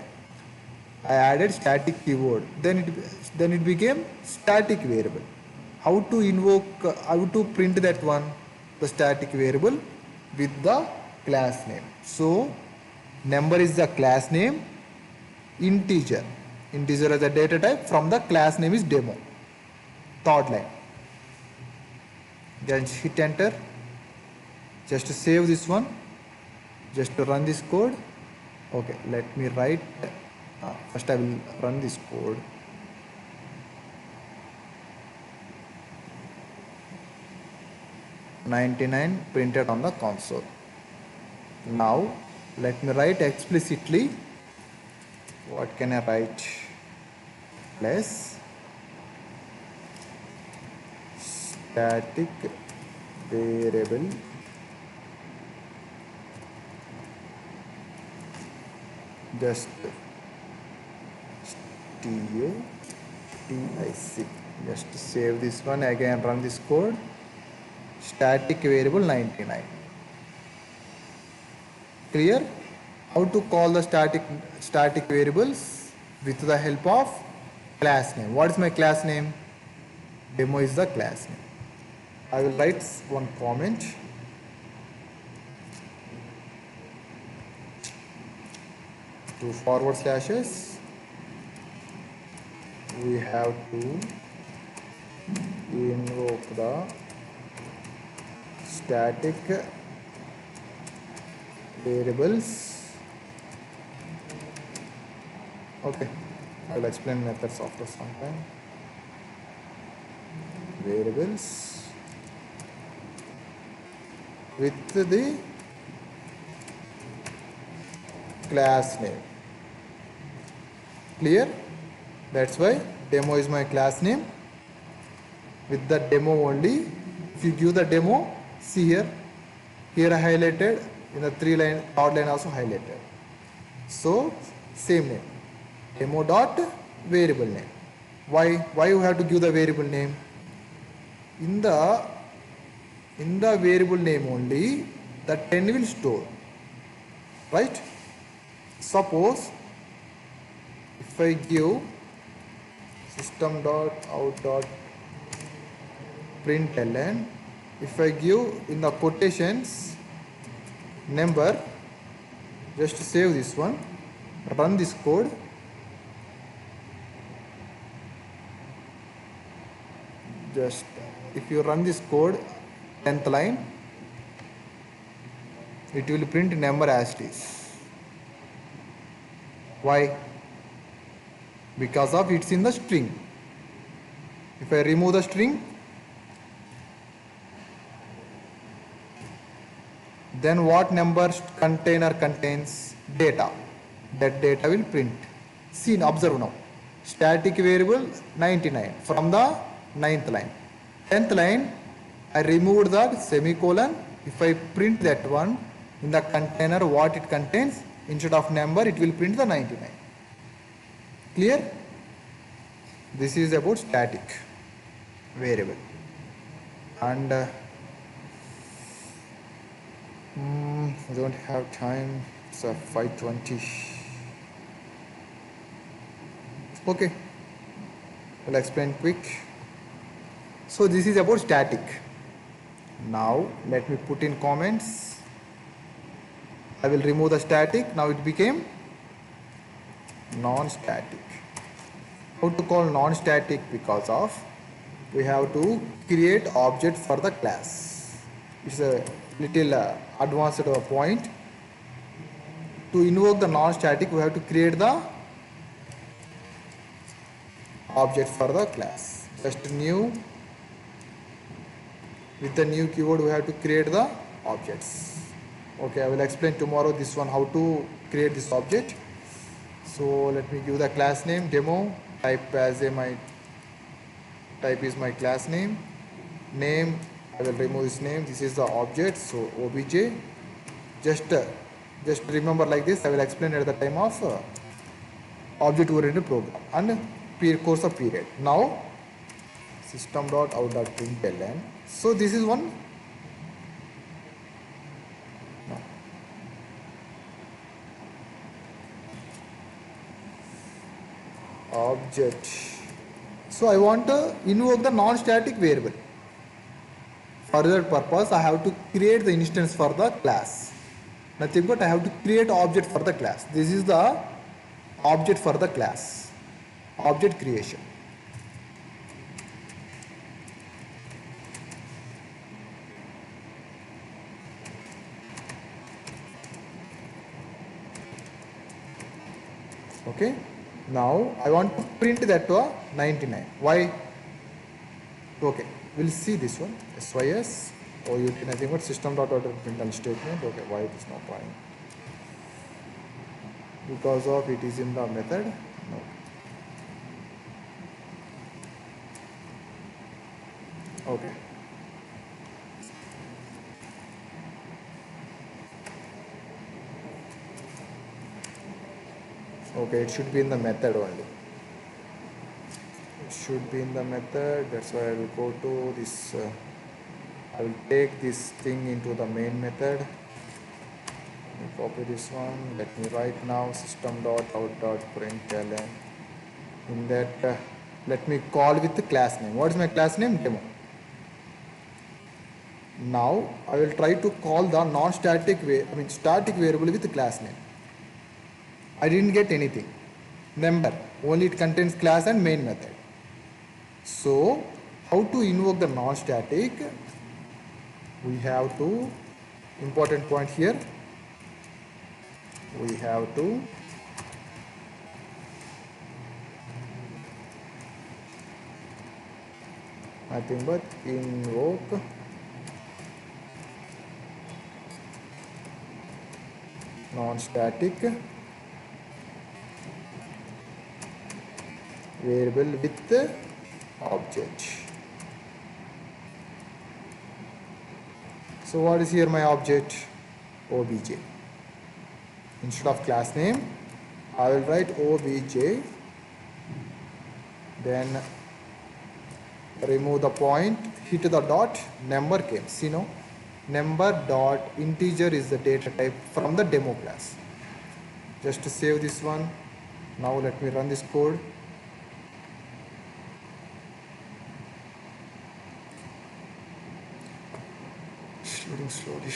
I added static keyword. Then it became static variable. How to invoke? How to print that one? The static variable with the class name. So number is the class name. Integer. Integer as a data type. From the class name is demo. Third line. Then hit enter. Just to save this one. Just to run this code. Okay, let me write. First I will run this code. "99" printed on the console. Now let me write explicitly. What can I write? Plus static variable just static. Just save this one, again run this code. Static variable 99. Clear? How to call the static variables? with the help of class name. What is my class name? Demo is the class name. I will write one comment. Two forward slashes. We have to invoke the static variables. Okay, I will explain methods after some time. Variables with the class name. Clear? That's why demo is my class name. With the demo only, if you give the demo, see here I highlighted, in the 3 line, third line also highlighted. So same name, demo dot variable name. Why you have to give the variable name? In the variable name only, the 10 will store, right? Suppose if I give system dot out dot println, if I give in the quotations number, just to save this one, run this code. Just if you run this code, 10th line, it will print number as it is. Why? Because of it's in the string. If I remove the string, then what number container contains? Data. That data will print. See, observe now. Static variable 99 from the 9th line. 10th line, I removed the semicolon. If I print that one in the container, what it contains, instead of number, it will print the 99. Clear? This is about static variable. And I don't have time. It's 5:20. Okay, I'll explain quick. So this is about static. Now let me put in comments. I will remove the static. Now it became non-static. How to call non-static? Because of we have to create object for the class. It's a little advanced point. To invoke the non-static, we have to create the object for the class. Just new, with the new keyword we have to create the objects. Okay, I will explain tomorrow this one, how to create this object. So let me give the class name demo, type as my type is my class name. Name, I will remove this name. This is the object, so obj. Just remember like this. I will explain at the time of object-oriented program and course of period. Now system.out.println. So this is one. Object. So I want to invoke the non-static variable. For that purpose, I have to create the instance for the class. Nothing but I have to create object for the class. This is the object for the class. Object creation. Okay. Now I want to print that to a 99. Why? Okay. We'll see this one. SYS or you can nothing but system.out.println statement. Okay. Why it is not running? Because of it is in the method. No. Okay. Okay, it should be in the method only. It should be in the method. That's why I will go to this. I will take this thing into the main method. Let me copy this one. Let me write now system.out.println In that, let me call with the class name. What is my class name? Demo. Now I will try to call the non-static static variable with the class name. I didn't get anything. Number, only it contains class and main method. So how to invoke the non-static? We have to, important point here, we have to nothing but invoke non-static variable with the object. So what is here my object? Obj. Instead of class name, I will write obj, then remove the point, hit the dot, number came. See now, number dot integer is the data type from the demo class. Just to save this one. Now let me run this code. Slowly.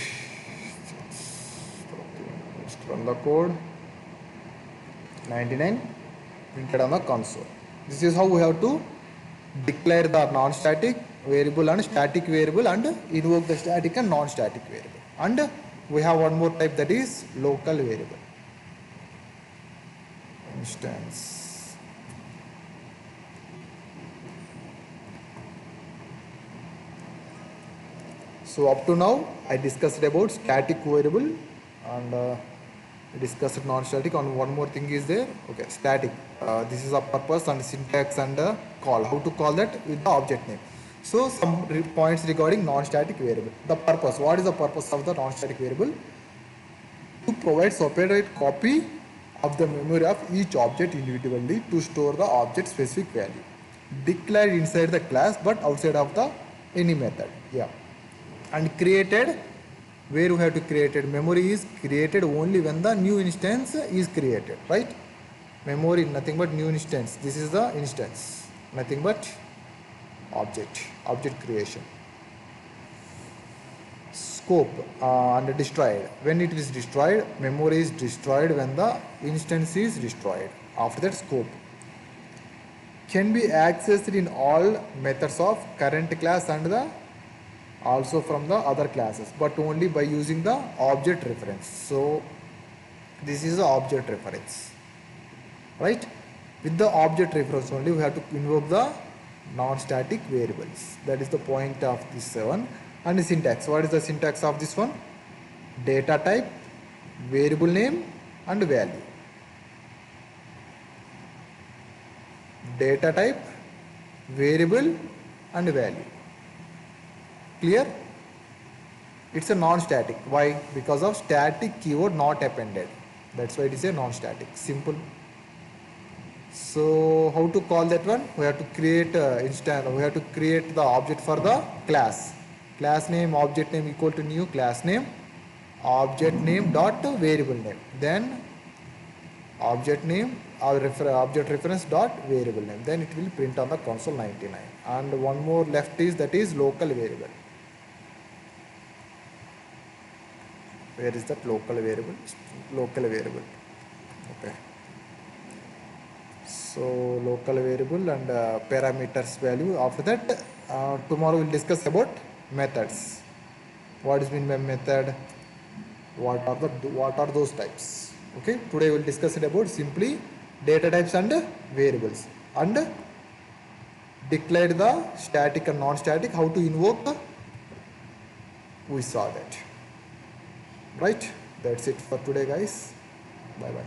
Just run the code. 99 printed on the console. This is how we have to declare the non-static variable and static variable and invoke the static and non-static variable. And we have one more type, that is local variable. Instance. So up to now I discussed about static variable and discussed non-static. And one more thing is there. Okay, static. This is a purpose and syntax and call. How to call that with the object name. So some points regarding non-static variable. The purpose. What is the purpose of the non-static variable? To provide separate copy of the memory of each object individually to store the object specific value. Declared inside the class but outside of the any method. Yeah. And created, where we have to create it, memory is created only when the new instance is created, right? Memory nothing but new instance. This is the instance, nothing but object creation. Scope and destroyed. When it is destroyed, memory is destroyed when the instance is destroyed. After that, scope can be accessed in all methods of current class and the also from the other classes, but only by using the object reference. So this is the object reference, right? With the object reference only we have to invoke the non-static variables. That is the point of this one. And the syntax, what is the syntax of this one? Data type, variable name and value. Data type, variable and value. Clear? It's a non-static. Why? Because of static keyword not appended. That's why it is a non-static. Simple. So how to call that one? We have to create we have to create the object for the class. Class name, object name equal to new class name, object name dot variable name. Then object name or object reference dot variable name. Then it will print on the console 99. And one more left is, that is local variable. Where is that local variable? Local variable. Okay. So local variable and parameters value. After that, tomorrow we'll discuss about methods. What is mean by method? What are those types? Okay. Today we'll discuss it about simply data types and variables, and declare the static and non-static. How to invoke? We saw that. Right? That's it for today, guys. Bye bye.